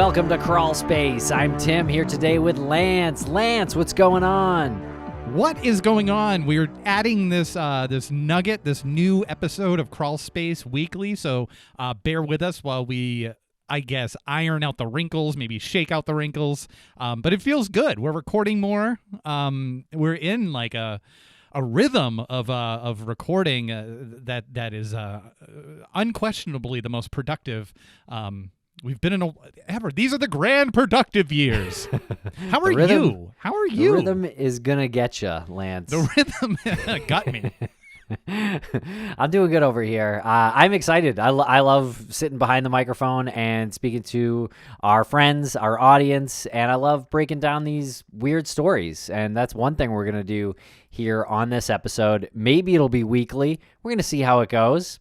Welcome to Crawlspace. I'm Tim here today with Lance. Lance, what's going on? What is going on? We're adding this nugget, this new episode of Crawlspace weekly, so bear with us while we, I guess, iron out the wrinkles, maybe shake out the wrinkles, but it feels good. We're recording more. We're in like a rhythm of recording that is unquestionably the most productive we've been in ever. These are the grand productive years. How are you? How are you? The rhythm is gonna get you, Lance. The rhythm got me. I'm doing good over here. I'm excited. I love sitting behind the microphone and speaking to our friends, our audience, and I love breaking down these weird stories. And that's one thing we're going to do here on this episode. Maybe it'll be weekly. We're going to see how it goes.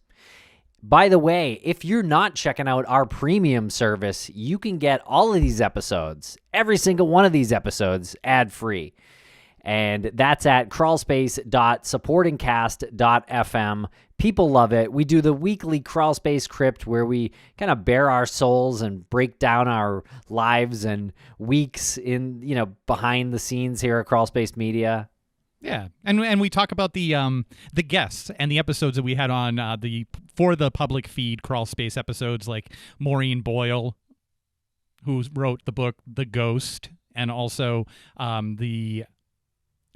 By the way, if you're not checking out our premium service, you can get all of these episodes, every single one of these episodes, ad-free. And that's at crawlspace.supportingcast.fm. People love it. We do the weekly Crawlspace crypt where we kind of bare our souls and break down our lives and weeks in, behind the scenes here at Crawlspace Media. Yeah, and we talk about the guests and the episodes that we had on for the public feed Crawlspace episodes, like Maureen Boyle, who wrote the book The Ghost, and also the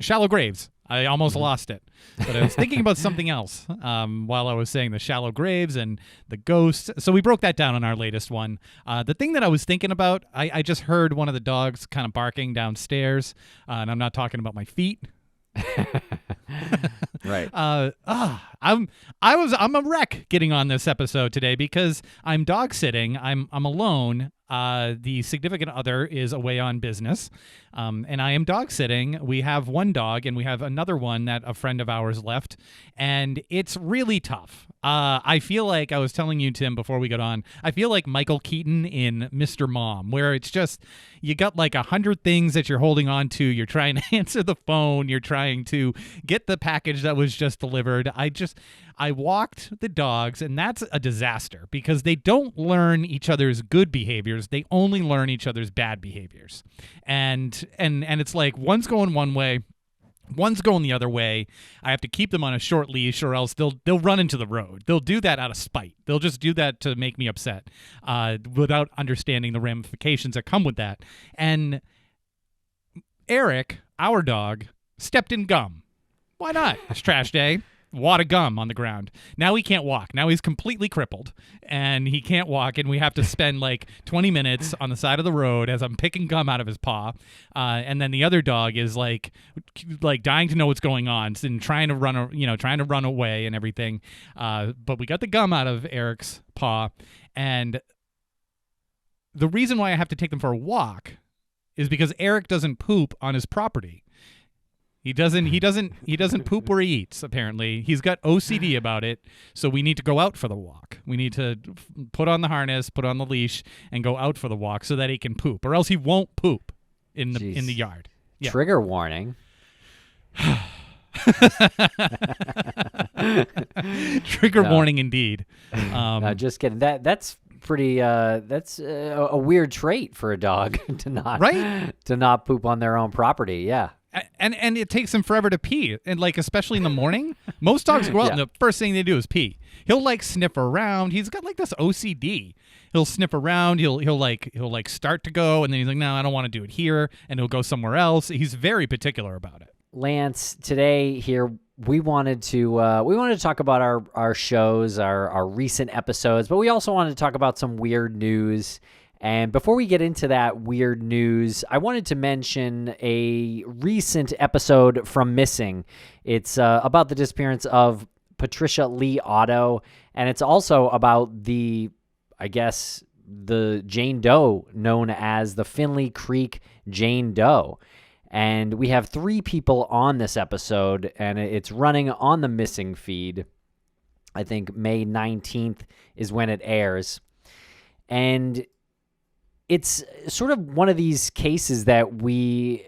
Shallow Graves. I almost lost it, but I was thinking about something else while I was saying the Shallow Graves and the Ghost. So we broke that down in our latest one. The thing that I was thinking about, I just heard one of the dogs kind of barking downstairs, and I'm not talking about my feet. Right. I'm a wreck getting on this episode today because I'm dog sitting. I'm alone. The significant other is away on business, and I am dog sitting. We have one dog, and we have another one that a friend of ours left, and it's really tough. I feel like I was telling you, Tim, before we got on, I feel like Michael Keaton in Mr. Mom, where it's just you got like 100 things that you're holding on to. You're trying to answer the phone. You're trying to get the package that was just delivered. I walked the dogs, and that's a disaster because they don't learn each other's good behaviors. They only learn each other's bad behaviors. And it's like one's going one way, one's going the other way. I have to keep them on a short leash or else they'll run into the road. They'll do that out of spite. They'll just do that to make me upset without understanding the ramifications that come with that. And Eric, our dog, stepped in gum. Why not? It's trash day. Wad of gum on the ground. Now he can't walk. Now he's completely crippled and he can't walk, and we have to spend like 20 minutes on the side of the road as I'm picking gum out of his paw. And then the other dog is like dying to know what's going on and trying to run away and everything. But we got the gum out of Eric's paw, and the reason why I have to take them for a walk is because Eric doesn't poop on his property. He doesn't poop where he eats, apparently. He's got OCD about it, so we need to go out for the walk. We need to put on the harness, put on the leash, and go out for the walk so that he can poop, or else he won't poop in the yard. Yeah. Trigger warning. Trigger warning indeed. No, just kidding. That's pretty that's a weird trait for a dog to not poop on their own property. Yeah. And it takes him forever to pee, and like especially in the morning. Most dogs go out and the first thing they do is pee. He'll like sniff around. He's got like this OCD. He'll sniff around. He'll start to go, and then he's like, no, I don't want to do it here, and he'll go somewhere else. He's very particular about it. Lance, today here we wanted to talk about our shows, our recent episodes, but we also wanted to talk about some weird news. And before we get into that weird news, I wanted to mention a recent episode from Missing. It's about the disappearance of Patricia Lee Otto, and it's also about the Jane Doe known as the Finley Creek Jane Doe. And we have 3 people on this episode, and it's running on the Missing feed. I think May 19th is when it airs. And it's sort of one of these cases that we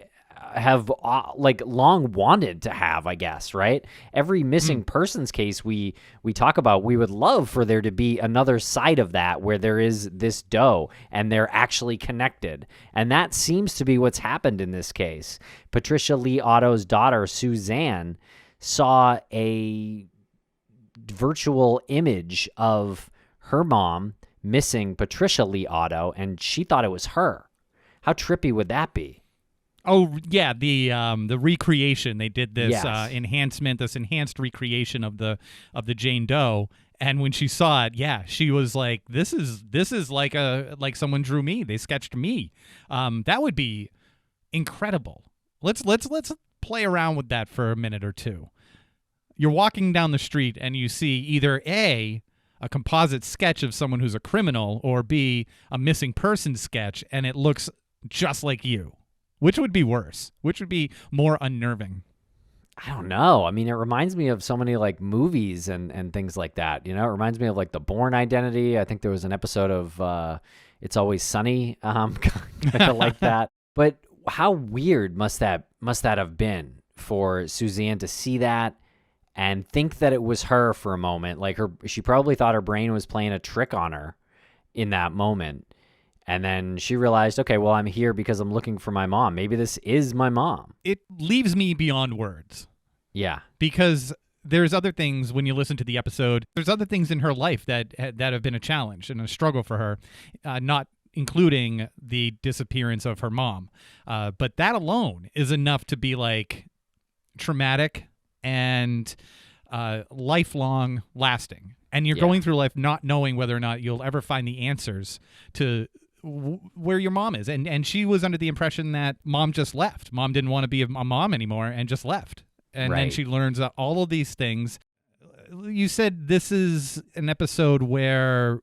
have like long wanted to have, I guess, right? Every missing persons case we talk about, we would love for there to be another side of that where there is this doe and they're actually connected. And that seems to be what's happened in this case. Patricia Lee Otto's daughter, Suzanne, saw a virtual image of her mom missing Patricia Lee Otto, and she thought it was her. How trippy would that be? Oh yeah, the recreation. They did this Yes. this enhanced recreation of the Jane Doe. And when she saw it, yeah, she was like, "This is like someone drew me. They sketched me." That would be incredible. Let's play around with that for a minute or two. You're walking down the street and you see either A, a composite sketch of someone who's a criminal, or B, a missing person sketch, and it looks just like you. Which would be worse? Which would be more unnerving? I don't know. I mean, it reminds me of so many like movies and things like that. You know, it reminds me of like The Bourne Identity. I think there was an episode of It's Always Sunny, kind of like that. But how weird must that have been for Suzanne to see that and think that it was her for a moment? Like she probably thought her brain was playing a trick on her in that moment. And then she realized, okay, well, I'm here because I'm looking for my mom. Maybe this is my mom. It leaves me beyond words. Yeah. Because there's other things when you listen to the episode. There's other things in her life that have been a challenge and a struggle for her, not including the disappearance of her mom. But that alone is enough to be like traumatic and lifelong lasting. And you're going through life not knowing whether or not you'll ever find the answers to where your mom is. And she was under the impression that mom just left. Mom didn't want to be a mom anymore and just left. And then she learns all of these things. You said this is an episode where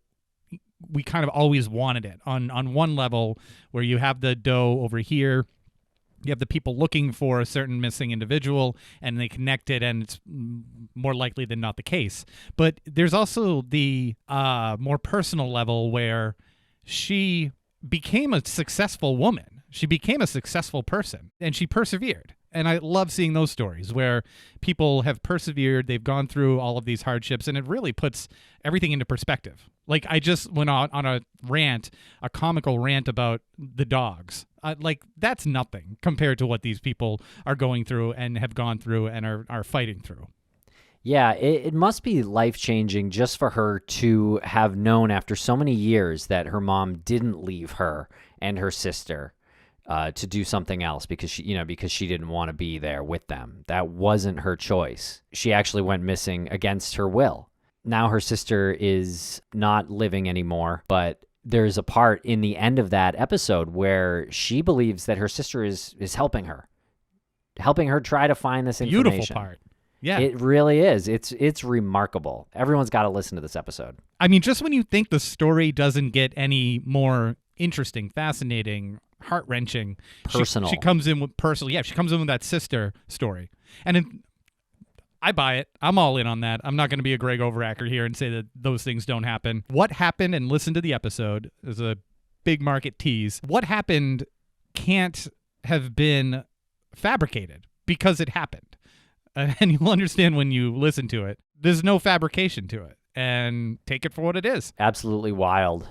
we kind of always wanted it. On one level, where you have the doe over here, you have the people looking for a certain missing individual, and they connect it, and it's more likely than not the case. But there's also the more personal level where she became a successful woman. She became a successful person, and she persevered. And I love seeing those stories where people have persevered, they've gone through all of these hardships, and it really puts everything into perspective. Like, I just went on a rant, a comical rant about the dogs. Like, that's nothing compared to what these people are going through and have gone through and are fighting through. Yeah, it must be life-changing just for her to have known after so many years that her mom didn't leave her and her sister to do something else because she didn't want to be there with them. That wasn't her choice. She actually went missing against her will. Now her sister is not living anymore, but there's a part in the end of that episode where she believes that her sister is helping her try to find this information. Beautiful part. Yeah. It really is. It's remarkable. Everyone's got to listen to this episode. I mean, just when you think the story doesn't get any more interesting, fascinating, heart-wrenching, personal. She comes in with personal. Yeah, she comes in with that sister story. And I buy it. I'm all in on that. I'm not going to be a Greg Overacker here and say that those things don't happen. What happened, and listen to the episode, is a big market tease. What happened can't have been fabricated because it happened. And you'll understand when you listen to it. There's no fabrication to it. And take it for what it is. Absolutely wild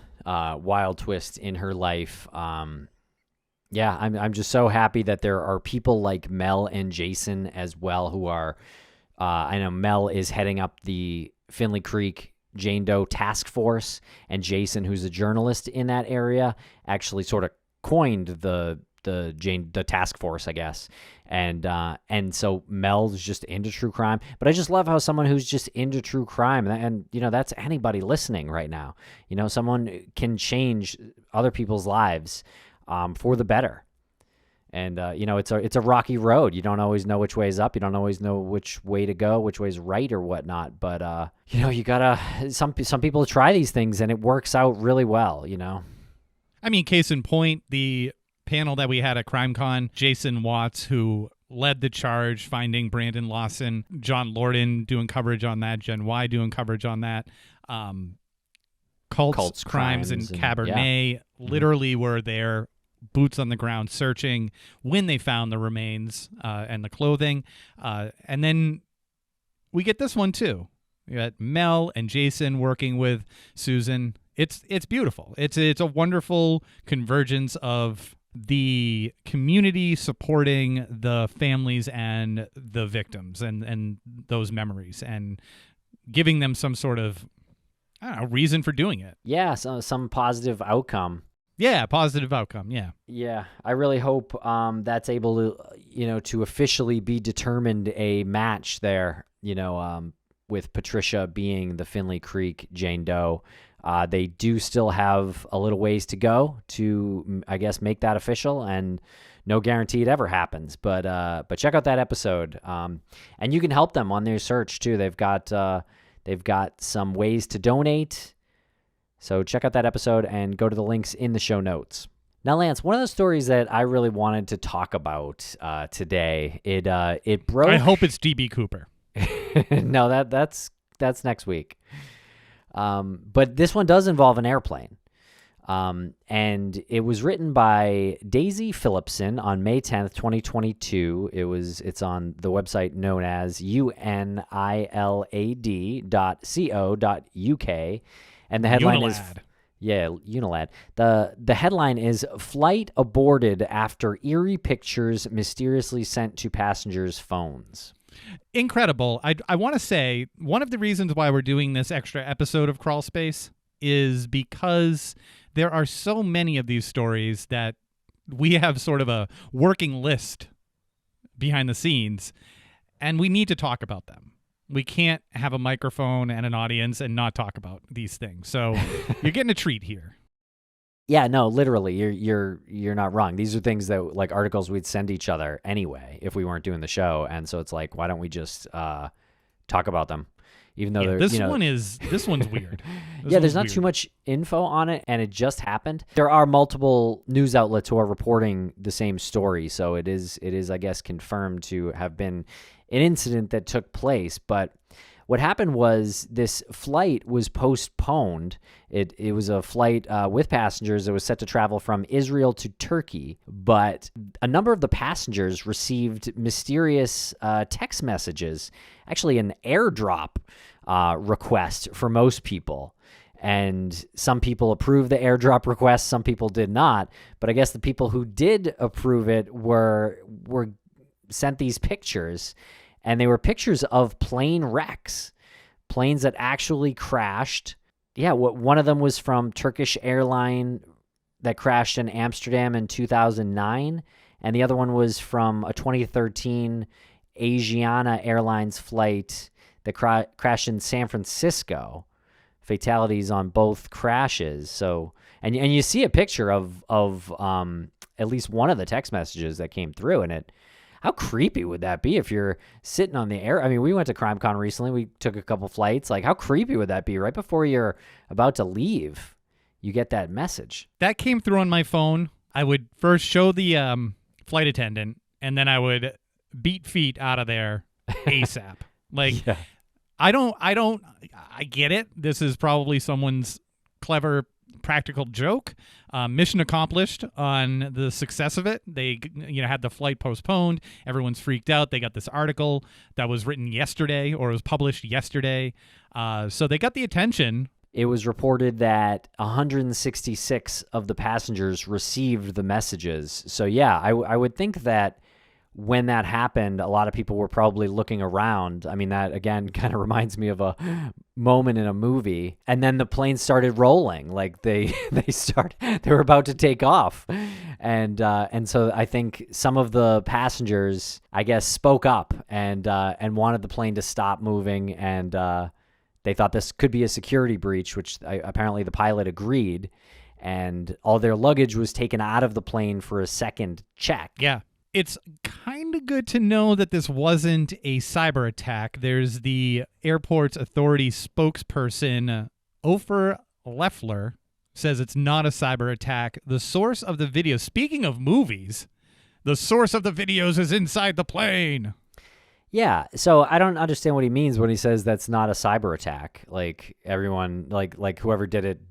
twist in her life. Yeah, I'm just so happy that there are people like Mel and Jason as well who are, I know Mel is heading up the Finley Creek Jane Doe Task Force, and Jason, who's a journalist in that area, actually sort of coined the task force, I guess. And so Mel's just into true crime, but I just love how someone who's just into true crime, and that's anybody listening right now, someone can change other people's lives for the better. And it's a rocky road. You don't always know which way is up. You don't always know which way to go, which way is right or whatnot. But you gotta. Some people try these things and it works out really well. I mean, case in point, the panel that we had at CrimeCon, Jason Watts, who led the charge finding Brandon Lawson, John Lorden doing coverage on that, Gen Y doing coverage on that, Cults, Crimes, and Cabernet literally were there boots on the ground searching when they found the remains and the clothing. And then we get this one too. You got Mel and Jason working with Susan. It's beautiful. It's a wonderful convergence of the community supporting the families and the victims and those memories and giving them some sort of, I don't know, reason for doing it. Yeah, some positive outcome. Yeah, positive outcome. Yeah. Yeah, I really hope that's able to, to officially be determined a match there, with Patricia being the Finley Creek Jane Doe. They do still have a little ways to go to, I guess, make that official, and no guarantee it ever happens. But check out that episode, and you can help them on their search too. They've got some ways to donate. So check out that episode and go to the links in the show notes. Now, Lance, one of the stories that I really wanted to talk about today, it broke. I hope it's DB Cooper. No, that's next week. But this one does involve an airplane. And it was written by Daisy Phillipson on May 10th, 2022. It's on the website known as unilad.co.uk. And the headline is Unilad. The headline is "Flight Aborted After Eerie Pictures Mysteriously Sent to Passengers' Phones." Incredible. I want to say one of the reasons why we're doing this extra episode of Crawlspace is because there are so many of these stories that we have sort of a working list behind the scenes, and we need to talk about them. We can't have a microphone and an audience and not talk about these things. So you're getting a treat here. Yeah, no, literally, you're not wrong. These are things that, like, articles we'd send each other anyway if we weren't doing the show, and so it's like, why don't we just talk about them? Even though this one's weird. There's not too much info on it, and it just happened. There are multiple news outlets who are reporting the same story, so it is, I guess, confirmed to have been an incident that took place. But what happened was this flight was postponed. It was a flight with passengers that was set to travel from Israel to Turkey, but a number of the passengers received mysterious text messages, actually an airdrop request for most people. And some people approved the airdrop request, some people did not. But I guess the people who did approve it were sent these pictures, and they were pictures of plane wrecks, planes that actually crashed. Yeah, one of them was from Turkish airline that crashed in Amsterdam in 2009, and the other one was from a 2013 Asiana Airlines flight that crashed in San Francisco. Fatalities on both crashes. So, and you see a picture of at least one of the text messages that came through, and how creepy would that be if you're sitting on the air? I mean, we went to CrimeCon recently. We took a couple flights. Like, how creepy would that be? Right before you're about to leave, you get that message. That came through on my phone. I would first show the flight attendant, and then I would beat feet out of there ASAP. Like, yeah. I get it. This is probably someone's clever practical joke. Mission accomplished on the success of it. They had the flight postponed. Everyone's freaked out. They got this article that was written yesterday, or was published yesterday. So they got the attention. It was reported that 166 of the passengers received the messages. So yeah, I would think that when that happened, a lot of people were probably looking around. I mean, that again kind of reminds me of a moment in a movie. And then the plane started rolling, like they were about to take off, and so I think some of the passengers, I guess, spoke up and wanted the plane to stop moving, and they thought this could be a security breach, which apparently the pilot agreed, and all their luggage was taken out of the plane for a second check. Yeah. It's kind of good to know that this wasn't a cyber attack. There's the airport's authority spokesperson, Ofer Leffler, says it's not a cyber attack. The source of the video, speaking of movies, the source of the videos is inside the plane. Yeah, so I don't understand what he means when he says that's not a cyber attack. Like, everyone, like whoever did it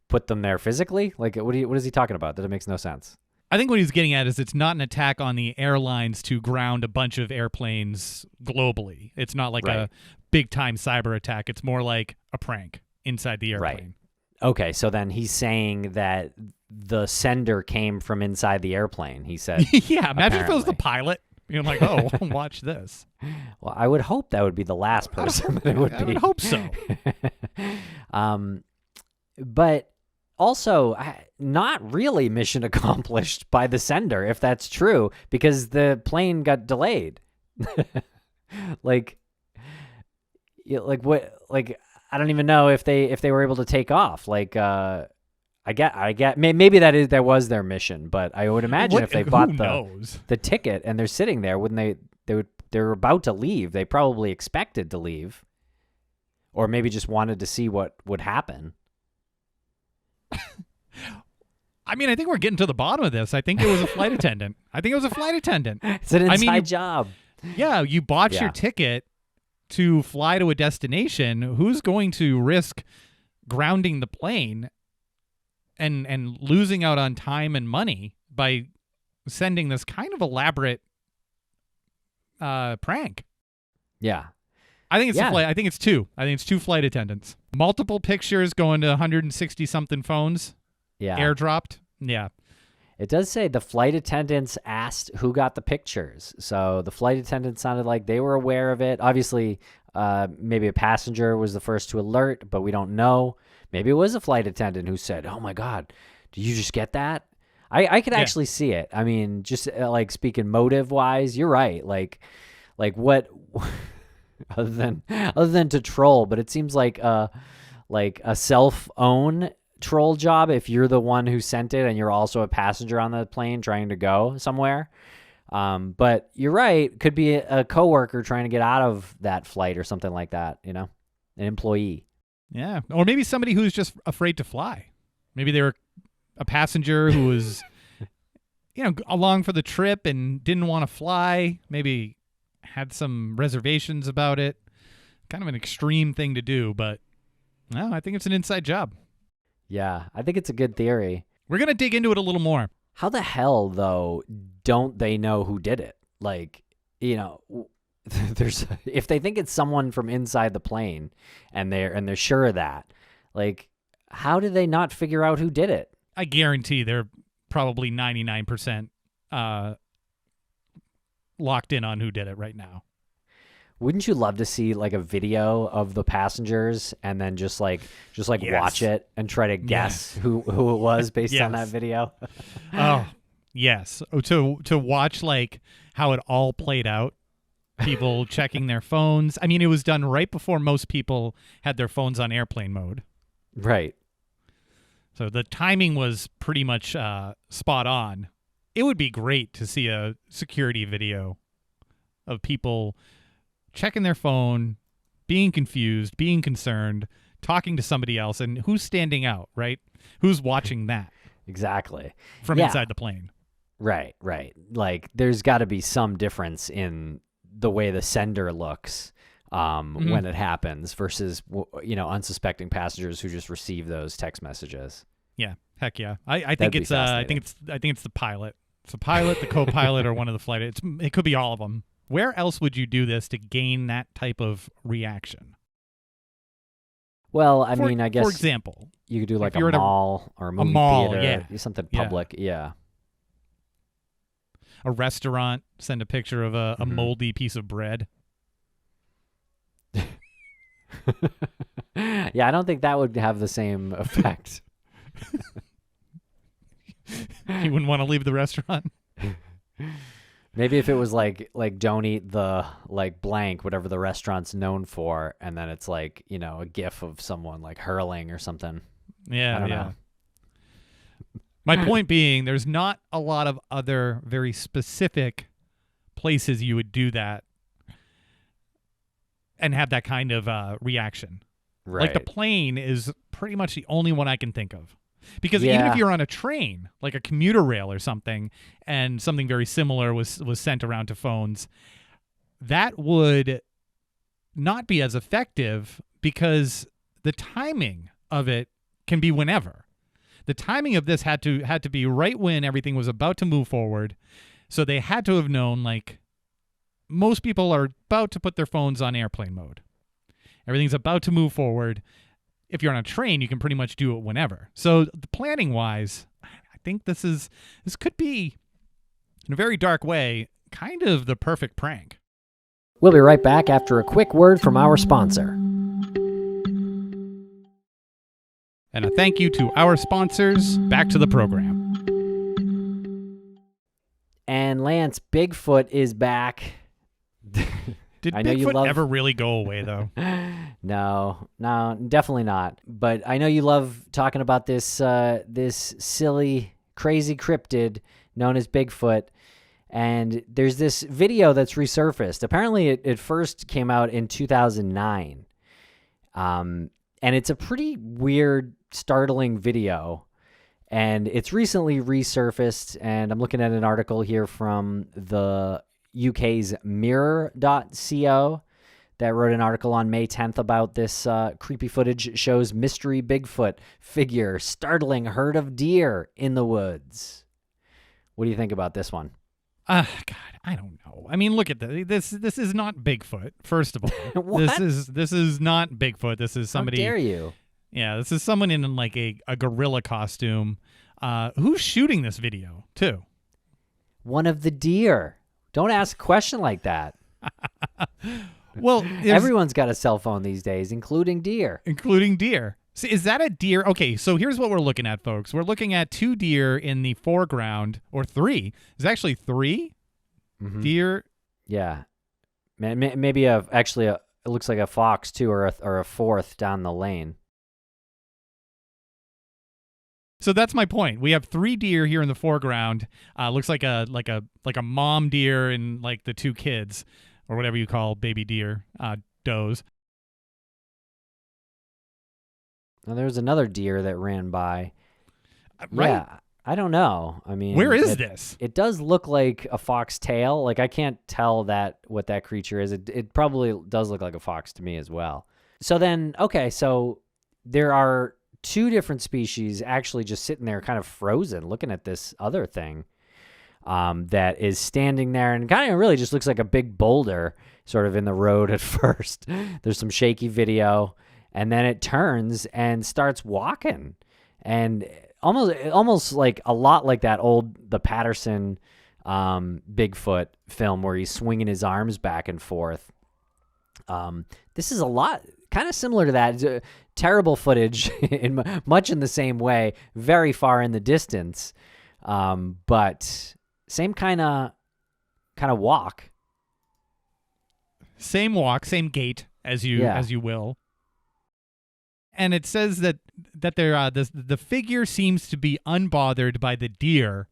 put them there physically? Like, what is he talking about? That it makes no sense. I think what he's getting at is it's not an attack on the airlines to ground a bunch of airplanes globally. It's not like a big-time cyber attack. It's more like a prank inside the airplane. Right. Okay, so then he's saying that the sender came from inside the airplane, he said. Yeah, imagine if it was the pilot. You're like, oh, watch this. Well, I would hope that would be the last person that it would be. I would hope so. But also, not really mission accomplished by the sender, if that's true, because the plane got delayed. Like what? Like, I don't even know if they were able to take off. Like, I get maybe that was their mission, but I would imagine if they bought the ticket and they're sitting there, wouldn't they're about to leave. They probably expected to leave, or maybe just wanted to see what would happen. I mean, I think we're getting to the bottom of this. I think it was a flight attendant. It's an inside job. Yeah, you bought your ticket to fly to a destination. Who's going to risk grounding the plane and losing out on time and money by sending this kind of elaborate prank? Yeah. I think it's a flight. I think it's two. I think it's two flight attendants. Multiple pictures going to 160 something phones. Yeah. Airdropped. Yeah. It does say the flight attendants asked who got the pictures. So the flight attendants sounded like they were aware of it. Obviously, maybe a passenger was the first to alert, but we don't know. Maybe it was a flight attendant who said, "Oh my God, did you just get that?" I could actually see it. I mean, just like speaking motive wise, you're right. Like what other than to troll, but it seems like a self-own troll job if you're the one who sent it and you're also a passenger on the plane trying to go somewhere. But you're right. Could be a coworker trying to get out of that flight or something like that, an employee. Yeah. Or maybe somebody who's just afraid to fly. Maybe they were a passenger who was, along for the trip and didn't want to fly. Maybe had some reservations about it. Kind of an extreme thing to do, but no, I think it's an inside job. Yeah, I think it's a good theory. We're going to dig into it a little more. How the hell, though, don't they know who did it? Like, if they think it's someone from inside the plane and they're sure of that, like, how do they not figure out who did it? I guarantee they're probably 99% locked in on who did it right now. Wouldn't you love to see like a video of the passengers and then just yes. Watch it and try to guess who it was based on that video? Oh, yes. To watch like how it all played out. People checking their phones. I mean, it was done right before most people had their phones on airplane mode. Right. So the timing was pretty much spot on. It would be great to see a security video of people checking their phone, being confused, being concerned, talking to somebody else, and who's standing out, right? Who's watching that? Exactly. From inside the plane. Right. Like, there's got to be some difference in the way the sender looks when it happens versus, unsuspecting passengers who just receive those text messages. Yeah. Heck yeah. I think it's the pilot. It's the pilot, the co-pilot, or one of the flight. It could be all of them. Where else would you do this to gain that type of reaction? Well, I mean, I guess, for example, you could do like a mall or a movie theater, something public. Yeah. A restaurant, send a picture of a moldy piece of bread. Yeah, I don't think that would have the same effect. You wouldn't want to leave the restaurant? Maybe if it was like don't eat the blank, whatever the restaurant's known for, and then it's like, a gif of someone like hurling or something. Yeah, I don't know. My point being, there's not a lot of other very specific places you would do that and have that kind of reaction. Right. Like the plane is pretty much the only one I can think of. Because even if you're on a train, like a commuter rail or something, and something very similar was sent around to phones, that would not be as effective because the timing of it can be whenever. the timing of this had to be right when everything was about to move forward. So they had to have known, like, most people are about to put their phones on airplane mode. Everything's about to move forward. If you're on a train, you can pretty much do it whenever. So the planning wise, I think this could be, in a very dark way, kind of the perfect prank. We'll be right back after a quick word from our sponsor. And a thank you to our sponsors. Back to the program. And Lance, Bigfoot is back. Did I know you Bigfoot ever really go away, though? No, definitely not. But I know you love talking about this this silly, crazy cryptid known as Bigfoot. And there's this video that's resurfaced. Apparently, it first came out in 2009. And it's a pretty weird, startling video. And it's recently resurfaced. And I'm looking at an article here from the UK's mirror.co that wrote an article on May 10th about this creepy footage shows mystery Bigfoot figure startling herd of deer in the woods. What do you think about this one? God, I don't know. I mean, look at this. This is not Bigfoot. First of all, What? This is not Bigfoot. This is somebody. How dare you? Yeah, this is someone in like a gorilla costume. Who's shooting this video too? One of the deer. Don't ask a question like that. Well, everyone's got a cell phone these days, including deer. So is that a deer? Okay, so here's what we're looking at, folks. We're looking at 2 deer in the foreground, or 3. There's actually 3 deer. Yeah, maybe it looks like a fox too, or a fourth down the lane. So that's my point. We have 3 deer here in the foreground. Looks like a mom deer and like the 2 kids, or whatever you call baby deer, does. Now, there's another deer that ran by. Right? Yeah, I don't know. I mean, where is this? It does look like a fox tail. Like, I can't tell what that creature is. It probably does look like a fox to me as well. So then, okay, so there are 2 different species actually just sitting there kind of frozen looking at this other thing that is standing there and kind of really just looks like a big boulder sort of in the road at first. There's some shaky video, and then it turns and starts walking, and almost like a lot like the Patterson Bigfoot film where he's swinging his arms back and forth. This is a lot kind of similar to that. Terrible footage much in the same way, very far in the distance, but same kind of walk. Same walk, same gait, as you will. And it says that the figure seems to be unbothered by the deer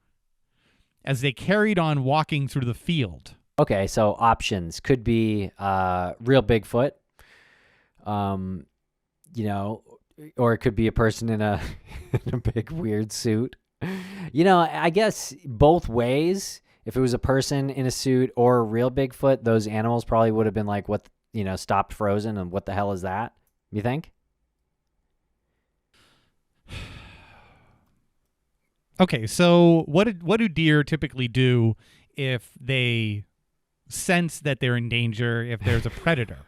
as they carried on walking through the field. Okay, so options could be real Bigfoot, or it could be a person in a big weird suit. I guess both ways. If it was a person in a suit or a real Bigfoot, those animals probably would have been like, what, stopped frozen, and what the hell is that? You think? Okay, so what do deer typically do if they sense that they're in danger, if there's a predator?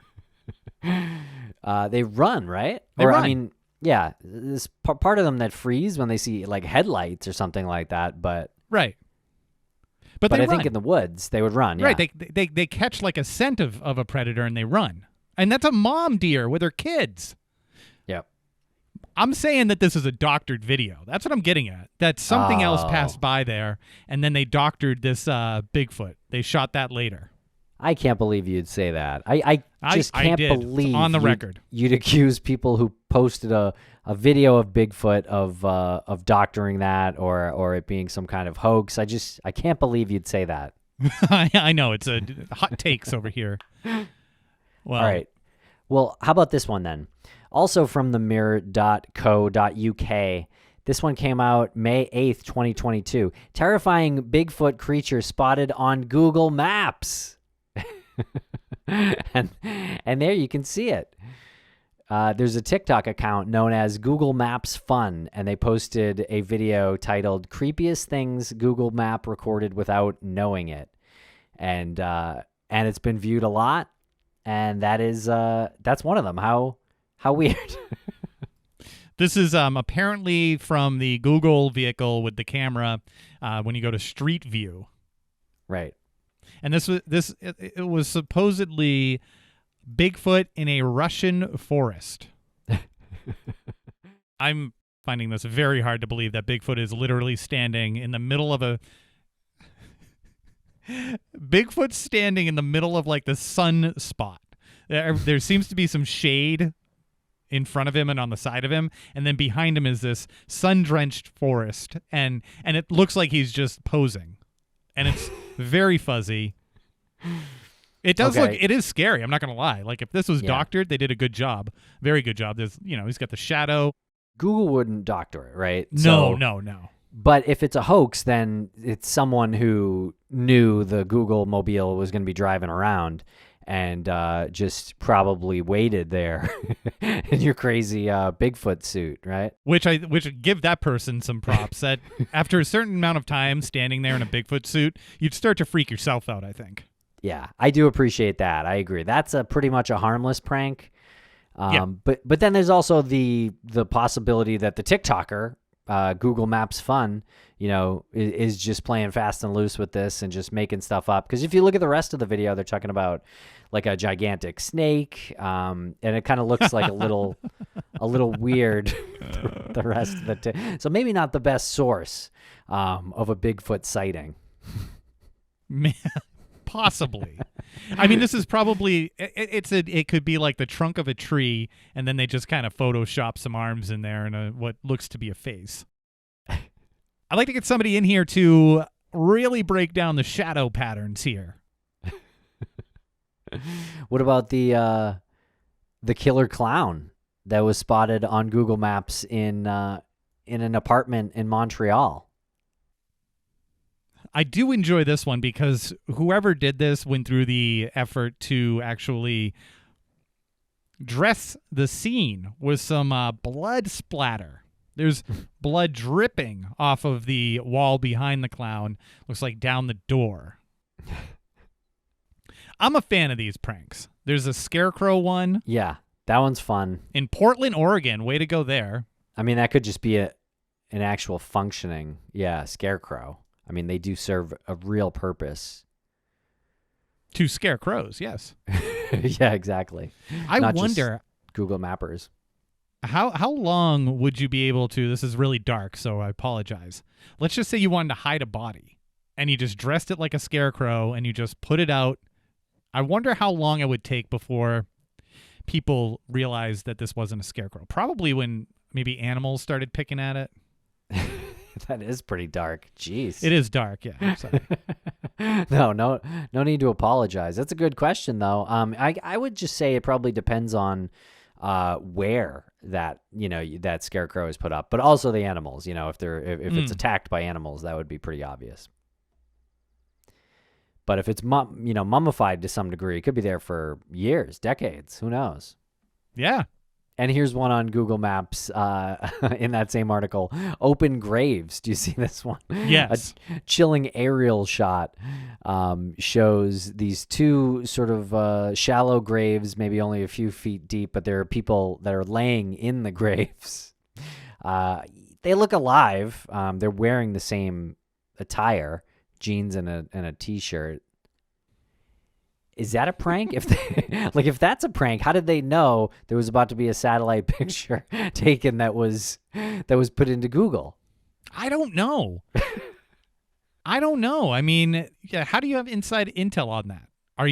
They run, right? They run. I mean, yeah, there's part of them that freeze when they see like headlights or something like that, but right. But I run. think in the woods they would run. Yeah. Right, they catch like a scent of a predator and they run. And that's a mom deer with her kids. Yep. I'm saying that this is a doctored video. That's what I'm getting at. That something else passed by there, and then they doctored this Bigfoot. They shot that later. I can't believe you'd say that. I just can't believe it's on the record. You'd accuse people who posted a video of Bigfoot of doctoring that or it being some kind of hoax. I can't believe you'd say that. I know, it's a hot takes over here. Well, all right. Well, how about this one then? Also from the mirror.co.uk. This one came out May 8th, 2022. Terrifying Bigfoot creature spotted on Google Maps. and there you can see it. There's a TikTok account known as Google Maps Fun, and they posted a video titled "Creepiest Things Google Map Recorded Without Knowing It," and it's been viewed a lot, and that's one of them. How weird. This is apparently from the Google vehicle with the camera when you go to Street View. Right. And it was supposedly Bigfoot in a Russian forest. I'm finding this very hard to believe that Bigfoot is literally standing in the middle of Bigfoot's standing in the middle of like the sun spot. There seems to be some shade in front of him and on the side of him, and then behind him is this sun-drenched forest, and it looks like he's just posing, and it's very fuzzy. It does look. It is scary. I'm not gonna lie. Like if this was doctored, they did a good job, very good job. There's, he's got the shadow. Google wouldn't doctor it, right? No. But if it's a hoax, then it's someone who knew the Google mobile was going to be driving around and just probably waited there in your crazy Bigfoot suit, right? Which give that person some props. That after a certain amount of time standing there in a Bigfoot suit, you'd start to freak yourself out, I think. Yeah, I do appreciate that. I agree. That's pretty much a harmless prank. But then there's also the possibility that the TikToker, Google Maps Fun, is just playing fast and loose with this and just making stuff up. Because if you look at the rest of the video, they're talking about like a gigantic snake, and it kind of looks like a little weird. The rest of so maybe not the best source of a Bigfoot sighting. Man. Possibly. I mean, this is probably it could be like the trunk of a tree, and then they just kind of Photoshop some arms in there and what looks to be a face. I'd like to get somebody in here to really break down the shadow patterns here. What about the killer clown that was spotted on Google Maps in an apartment in Montreal? I do enjoy this one because whoever did this went through the effort to actually dress the scene with some blood splatter. There's blood dripping off of the wall behind the clown. Looks like down the door. I'm a fan of these pranks. There's a scarecrow one. Yeah, that one's fun. In Portland, Oregon. Way to go there. I mean, that could just be an actual functioning, scarecrow. I mean, they do serve a real purpose. To scarecrows, yes. Yeah, exactly. I wonder, Google Mappers. How long would you be able to, this is really dark, so I apologize. Let's just say you wanted to hide a body, and you just dressed it like a scarecrow, and you just put it out. I wonder how long it would take before people realized that this wasn't a scarecrow. Probably when maybe animals started picking at it. That is pretty dark. Jeez. It is dark, yeah. I'm sorry. No need to apologize. That's a good question, though. I would just say it probably depends on where that that scarecrow is put up, but also the animals. If it's attacked by animals, that would be pretty obvious. But if it's mummified to some degree, it could be there for years, decades. Who knows? Yeah. And here's one on Google Maps in that same article. Open graves. Do you see this one? Yes. A chilling aerial shot shows these two sort of shallow graves, maybe only a few feet deep, but there are people that are laying in the graves. They look alive. They're wearing the same attire, jeans and a T-shirt. Is that a prank? If that's a prank, how did they know there was about to be a satellite picture taken that was put into Google? I don't know. I mean, how do you have inside intel on that?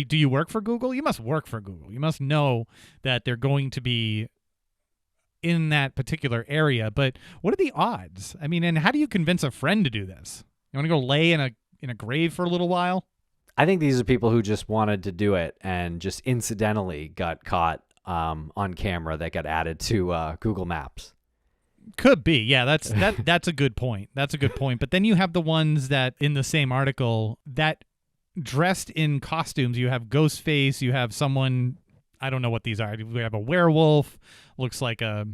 Do you work for Google? You must work for Google. You must know that they're going to be in that particular area. But what are the odds? I mean, and how do you convince a friend to do this? You want to go lay in a grave for a little while? I think these are people who just wanted to do it and just incidentally got caught on camera that got added to Google Maps. Could be. Yeah, that's a good point. That's a good point. But then you have the ones that in the same article that dressed in costumes. You have Ghostface. You have someone I don't know what these are. We have a werewolf. Looks like a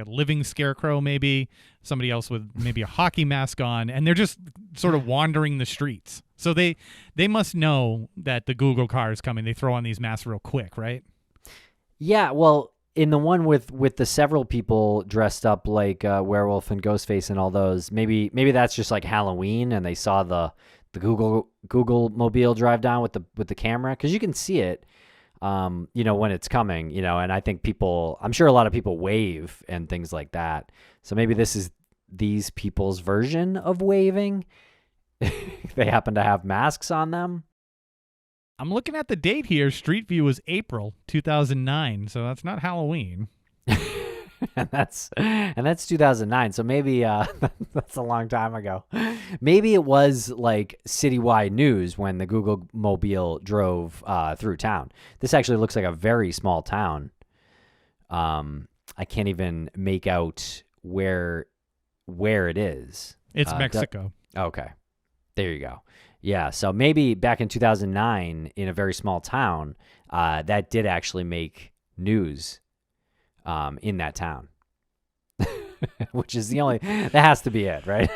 living scarecrow, maybe somebody else with maybe a hockey mask on, and they're just sort of wandering the streets. So they must know that the Google car is coming. They throw on these masks real quick, right? Yeah, well, in the one with the several people dressed up like werewolf and Ghostface and all those, maybe that's just like Halloween, and they saw the Google mobile drive down with the camera, because you can see it, when it's coming, and I think I'm sure a lot of people wave and things like that. So maybe this is these people's version of waving. They happen to have masks on them. I'm looking at the date here. Street View was April 2009, so that's not Halloween. and that's 2009. So maybe that's a long time ago. Maybe it was like citywide news when the Google mobile drove through town. This actually looks like a very small town. I can't even make out where it is. It's Mexico. Okay. There you go. Yeah, so maybe back in 2009 in a very small town, that did actually make news in that town, which is that has to be it, right?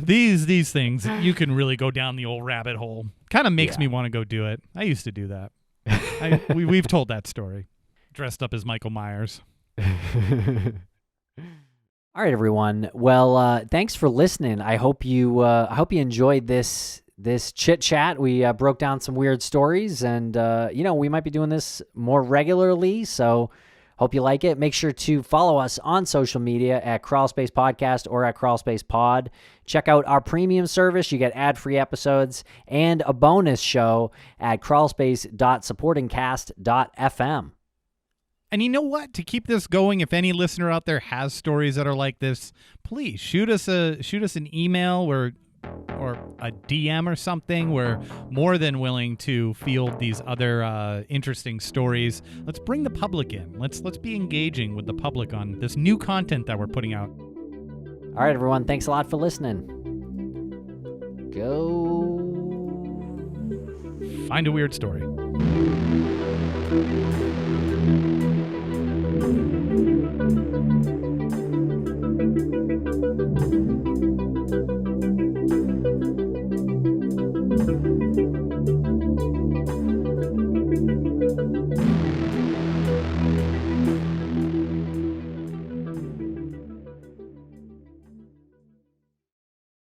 These things, you can really go down the old rabbit hole. Kind of makes me want to go do it. I used to do that. We've told that story. Dressed up as Michael Myers. All right, everyone. Well, thanks for listening. I hope you enjoyed this chit chat. We broke down some weird stories, and we might be doing this more regularly. So hope you like it. Make sure to follow us on social media at Crawlspace Podcast or at Crawlspace Pod. Check out our premium service. You get ad-free episodes and a bonus show at crawlspace.supportingcast.fm. And you know what? To keep this going, if any listener out there has stories that are like this, please shoot us an email or a DM or something. We're more than willing to field these other interesting stories. Let's bring the public in. Let's be engaging with the public on this new content that we're putting out. All right, everyone. Thanks a lot for listening. Go find a weird story.